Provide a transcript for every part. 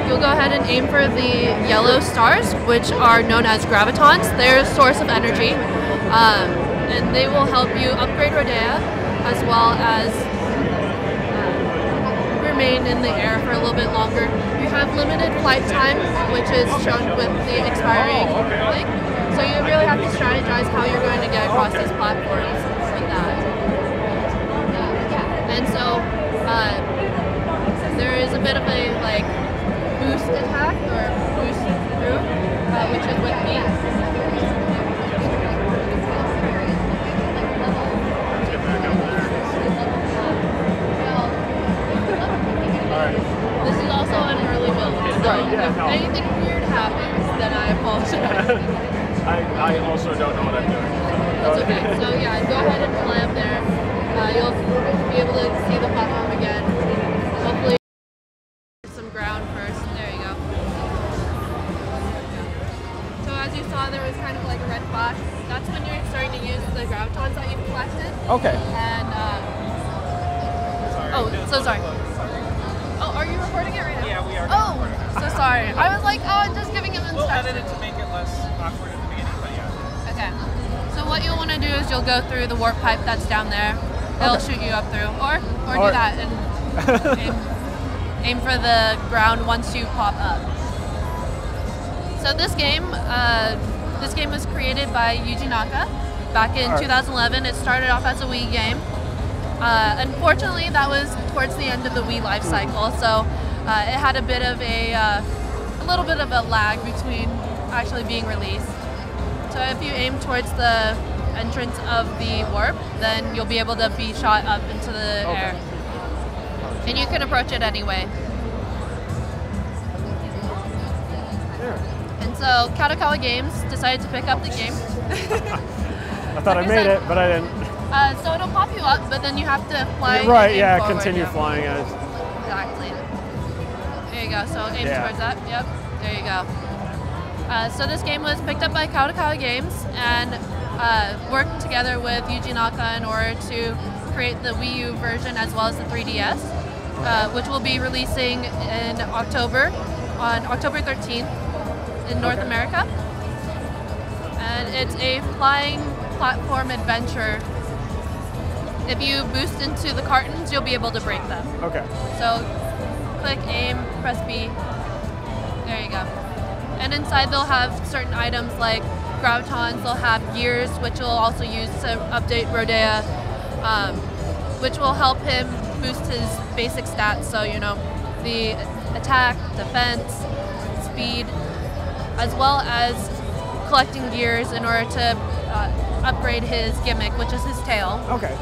you'll go ahead and aim for the yellow stars, which are known as gravitons. They're a source of energy, and they will help you upgrade Rodea, as well as remain in the air for a little bit longer. You have limited flight time, which is shown with the expiring thing. So you really have to strategize how you're going to get across these platforms with that. And so there is a bit of a boost attack or boost through, which is with me. This is also an early build, so if anything weird happens, then I apologize. I also don't know what I'm doing. That's okay. So yeah, go ahead and fly up there. You'll be able to see the platform again. Hopefully some ground first. There you go. So as you saw, there was kind of like a red flash. That's when you're starting to use the gravitons that you've collected. Okay. And so sorry. Oh, are you recording it right now? Yeah, we are. Oh, so sorry. I was like, I'm just giving him instructions. We'll edit it to make it less awkward at the beginning, but yeah. Okay. So what you'll want to do is you'll go through the warp pipe that's down there. It'll shoot you up through, or do that and aim for the ground once you pop up. So this game was created by Yuji Naka back in 2011. It started off as a Wii game. Unfortunately, that was towards the end of the Wii life cycle, so it had a little bit of a lag between actually being released. So if you aim towards the entrance of the warp, then you'll be able to be shot up into the air. And you can approach it anyway. And so Kadokawa Games decided to pick up the game. I thought I made it, but I didn't. So it'll pop you up, but then you have to fly. Right, yeah, forward. continue flying as. Exactly. There you go, so aim towards that, yep, there you go. So this game was picked up by Kadokawa Games and worked together with Yuji Naka in order to create the Wii U version as well as the 3DS, which will be releasing in October, on October 13th in North America. And it's a flying platform adventure. If you boost into the cartons, you'll be able to break them. Okay. So click aim, press B. There you go. And inside they'll have certain items like gravitons, they'll have gears, which you'll also use to update Rodea, which will help him boost his basic stats. So, you know, the attack, defense, speed, as well as collecting gears in order to upgrade his gimmick, which is his tail. Okay.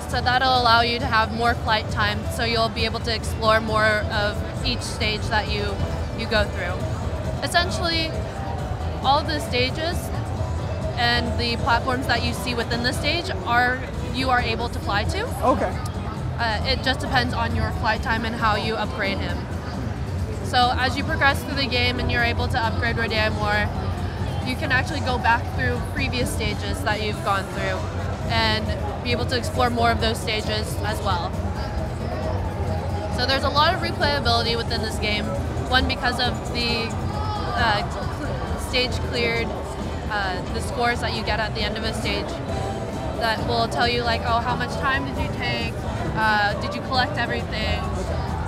So that'll allow you to have more flight time, so you'll be able to explore more of each stage that you go through. Essentially, all of the stages and the platforms that you see within the stage you are able to fly to. Okay. It just depends on your flight time and how you upgrade him. So as you progress through the game and you're able to upgrade Rodea more, you can actually go back through previous stages that you've gone through and be able to explore more of those stages as well. So there's a lot of replayability within this game. One, because of the stage cleared, the scores that you get at the end of a stage that will tell you like, oh, how much time did you take? Did you collect everything?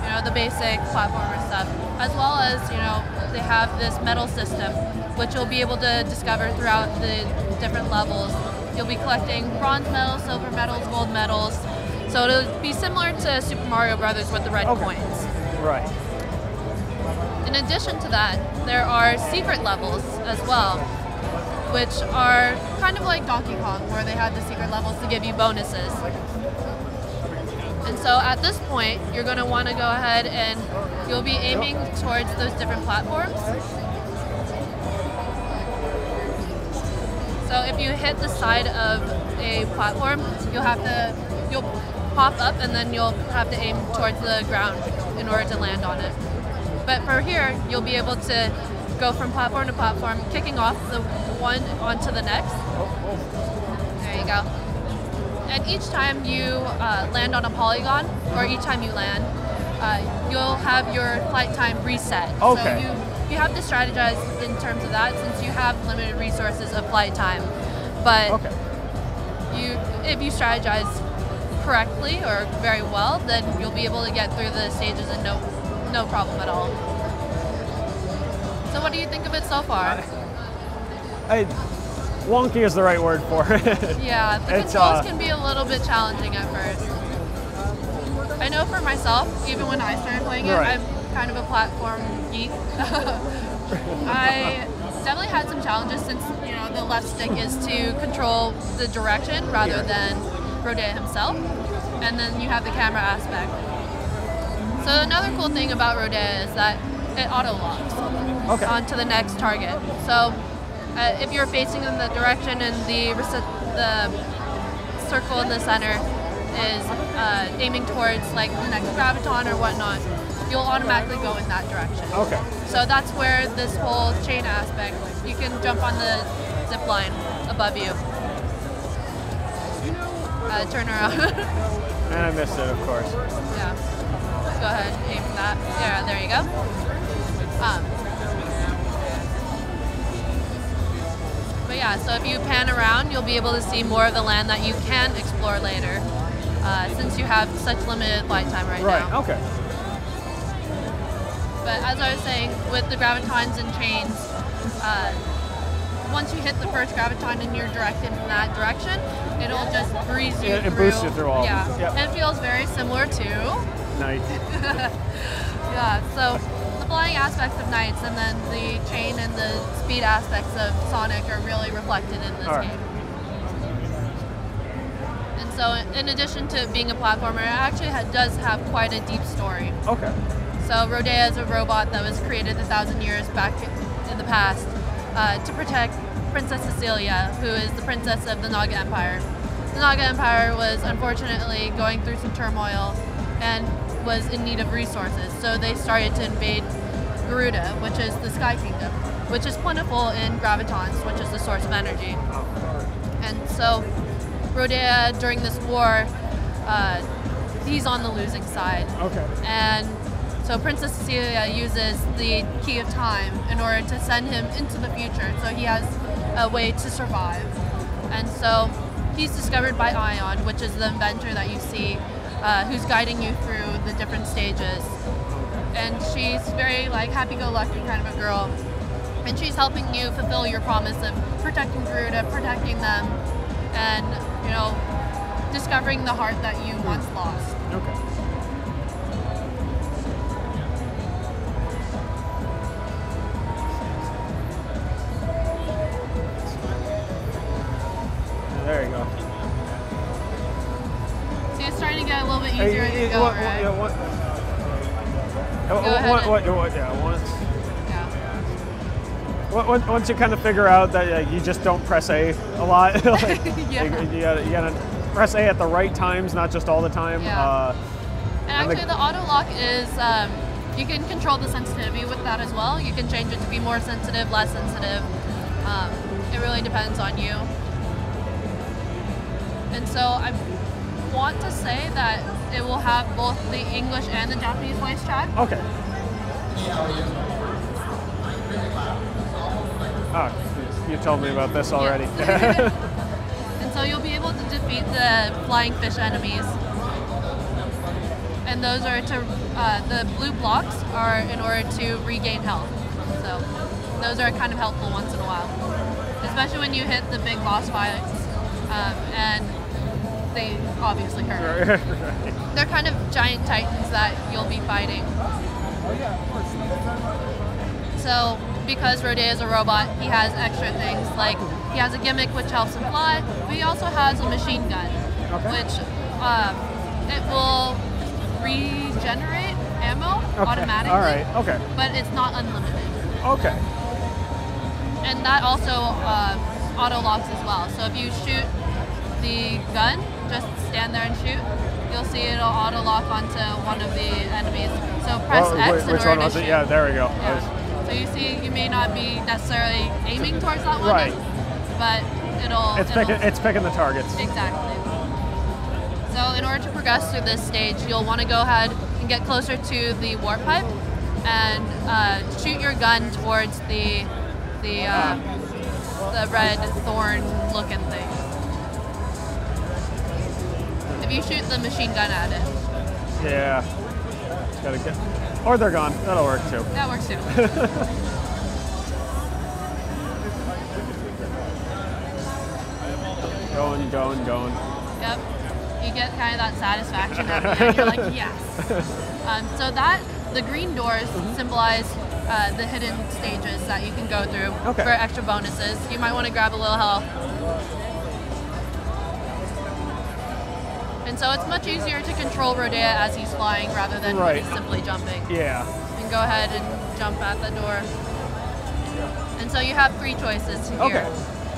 You know, the basic platformer stuff. As well as, you know, they have this medal system, which you'll be able to discover throughout the different levels. You'll be collecting bronze medals, silver medals, gold medals. So it'll be similar to Super Mario Brothers with the red coins. Right. In addition to that, there are secret levels as well, which are kind of like Donkey Kong, where they have the secret levels to give you bonuses. And so at this point, you're going to want to go ahead and you'll be aiming towards those different platforms. So if you hit the side of a platform, you'll pop up and then you'll have to aim towards the ground in order to land on it. But for here, you'll be able to go from platform to platform, kicking off the one onto the next. There you go. And each time you land on a polygon, or each time you land, you'll have your flight time reset. Okay. So you have to strategize in terms of that since you have limited resources of flight time. But Okay. if you strategize correctly or very well, then you'll be able to get through the stages and no problem at all. So what do you think of it so far? Wonky is the right word for it. Yeah, the controls can be a little bit challenging at first. I know for myself, even when I started playing it, Right. I'm kind of a platform geek. I definitely had some challenges since the left stick is to control the direction rather than Rodea himself, and then you have the camera aspect. So another cool thing about Rodea is that it auto locks onto the next target. So if you're facing in the direction and the circle in the center is aiming towards like the next graviton or whatnot, you'll automatically go in that direction. Okay. So that's where this whole chain aspect, you can jump on the zip line above you. Turn around. And I missed it, of course. Yeah. Go ahead and aim for that. Yeah, there you go. But yeah, so if you pan around, you'll be able to see more of the land that you can explore later, since you have such limited flight time right now. Right, okay. But as I was saying, with the gravitons and chains, once you hit the first graviton and you're directed in that direction, it'll just breeze you through. It boosts you through all. Yeah, Yep. and it feels very similar to. Nice. Yeah, so the flying aspects of Knights and then the chain and the speed aspects of Sonic are really reflected in this game. And so in addition to being a platformer, it actually does have quite a deep story. Okay. So Rodea is a robot that was created 1,000 years back in the past to protect Princess Cecilia, who is the princess of the Naga Empire. The Naga Empire was unfortunately going through some turmoil and was in need of resources, so they started to invade Garuda, which is the Sky Kingdom, which is plentiful in gravitons, which is the source of energy. And so Rodea, during this war, he's on the losing side. Okay. And so Princess Cecilia uses the Key of Time in order to send him into the future, so he has a way to survive. And so he's discovered by Ion, which is the inventor that you see, who's guiding you through the different stages. And she's very happy-go-lucky kind of a girl. And she's helping you fulfill your promise of protecting Garuda, protecting them, and discovering the heart that you once lost. Okay. There you go. See, it's starting to get a little bit easier as you go, right? Once you kind of figure out that you just don't press A a lot, Yeah. you gotta press A at the right times, not just all the time. Yeah. And actually, the auto lock is you can control the sensitivity with that as well. You can change it to be more sensitive, less sensitive. It really depends on you. And so I want to say that it will have both the English and the Japanese voice chat. Okay. Oh, you told me about this already. Yeah. And so you'll be able to defeat the flying fish enemies. And those are the blue blocks are in order to regain health. So those are kind of helpful once in a while. Especially when you hit the big boss fights. And they obviously hurt. They're kind of giant titans that you'll be fighting. So because Rodea is a robot, he has extra things, like he has a gimmick which helps him fly, but he also has a machine gun, which it will regenerate ammo automatically. All right. Okay. But it's not unlimited. Okay. And that also auto locks as well. So if you shoot the gun, just stand there and shoot, you'll see it'll auto lock onto one of the enemies. So press X in which order one to was shoot. it? Yeah, there we go. Yeah. So you see, you may not be necessarily aiming towards that one, Right. but It's picking the targets. Exactly. So in order to progress through this stage, you'll want to go ahead and get closer to the warp pipe and shoot your gun towards the red thorn looking thing. If you shoot the machine gun at it. Yeah. Gotta get. Or they're gone. That'll work too. That works too. Going. Yep. You get kind of that satisfaction at the end. You're like, yes. So the green doors symbolize the hidden stages that you can go through for extra bonuses. You might want to grab a little health. And so it's much easier to control Rodea as he's flying rather than when he's simply jumping. Yeah. You can go ahead and jump at the door. And so you have 3 choices here. Okay.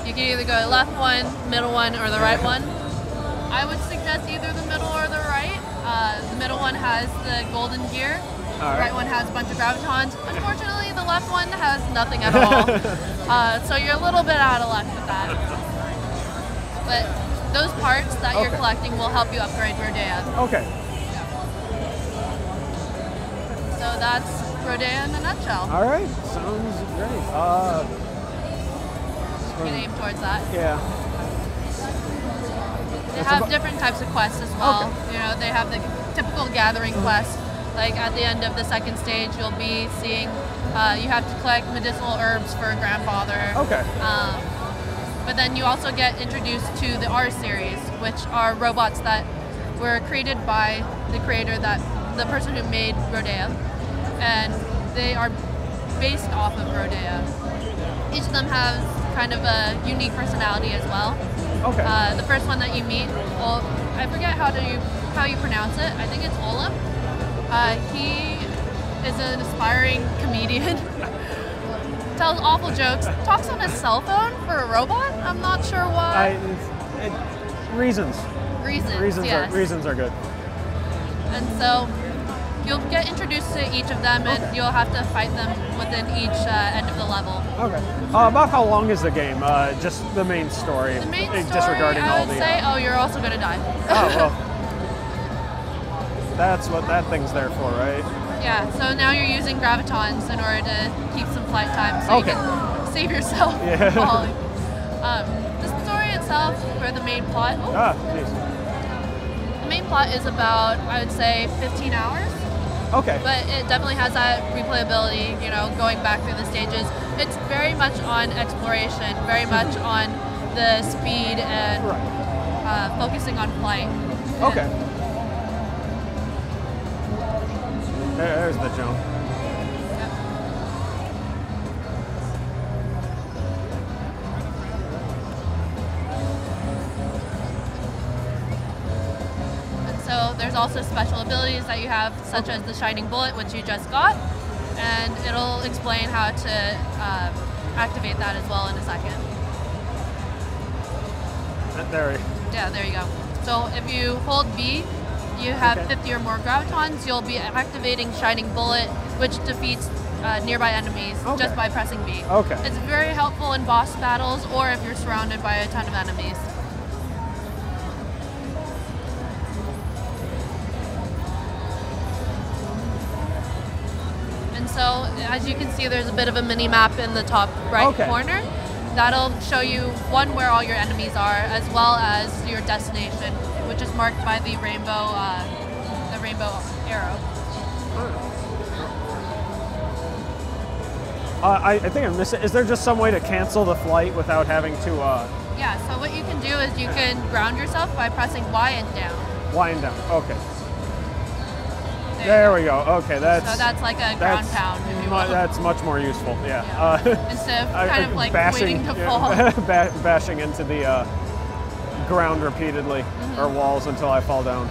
You can either go the left one, middle one, or the right one. I would suggest either the middle or the right. The middle one has the golden gear. The right one has a bunch of gravitons. Unfortunately, the left one has nothing at all. So you're a little bit out of luck with that. But those parts that you're collecting will help you upgrade Rodea. Okay. So that's Rodea in a nutshell. All right. Sounds great. You can aim towards that. Yeah. They have different types of quests as well. You know, they have the typical gathering quest. Like at the end of the second stage, you'll be seeing you have to collect medicinal herbs for a grandfather. Okay. But then you also get introduced to the R series, which are robots that were created by the creator, the person who made Rodea, and they are based off of Rodea. Each of them has kind of a unique personality as well. Okay. The first one that you meet, well, I forget how you pronounce it. I think it's Olam. He is an aspiring comedian. Tells awful jokes. Talks on his cell phone for a robot. I'm not sure why. Reasons. Yes. Reasons are good. And so you'll get introduced to each of them, and you'll have to fight them within each end of the level. Okay. About how long is the game? Just the main story. The main story, disregarding I all would the. say, you're also going to die. Oh well. That's what that thing's there for, right? Yeah. So now you're using gravitons in order to keep some flight time, so you can save yourself from falling. The story itself, for the main plot. The main plot is about, I would say, 15 hours. Okay. But it definitely has that replayability, you know, going back through the stages. It's very much on exploration, very much on the speed and focusing on flight. Okay. There's the jump. Yep. And so there's also special abilities that you have, such as the Shining Bullet, which you just got, and it'll explain how to activate that as well in a second. There you go. So if you hold B, you have 50 or more gravitons, you'll be activating Shining Bullet, which defeats nearby enemies just by pressing B. Okay. It's very helpful in boss battles or if you're surrounded by a ton of enemies. And so, as you can see, there's a bit of a mini-map in the top right corner. That'll show you, one, where all your enemies are, as well as your destination, which is marked by the rainbow arrow. I think I missed it. Is there just some way to cancel the flight without having to? Yeah. So what you can do is you can ground yourself by pressing Y and down. Y and down. Okay. There we go. Okay, so that's like a ground pound, if you will. That's much more useful. Yeah. Instead of kind of like waiting to fall. Bashing into the ground repeatedly or walls until I fall down.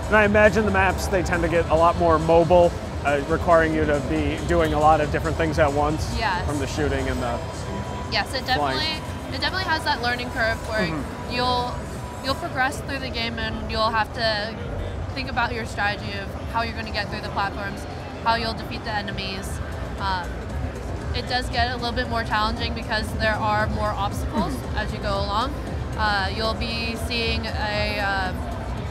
And I imagine the maps, they tend to get a lot more mobile, requiring you to be doing a lot of different things at once. Yes. From the shooting and the Yes, it definitely has that learning curve where you'll progress through the game and you'll have to think about your strategy of how you're going to get through the platforms, how you'll defeat the enemies. it does get a little bit more challenging because there are more obstacles as you go along. You'll be seeing a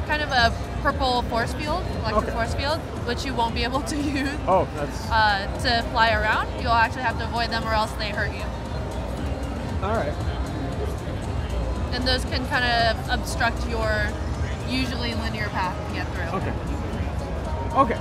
kind of a purple force field, electric force field, which you won't be able to use to fly around. You'll actually have to avoid them or else they hurt you. All right. And those can kind of obstruct your usually linear path to get through. Okay.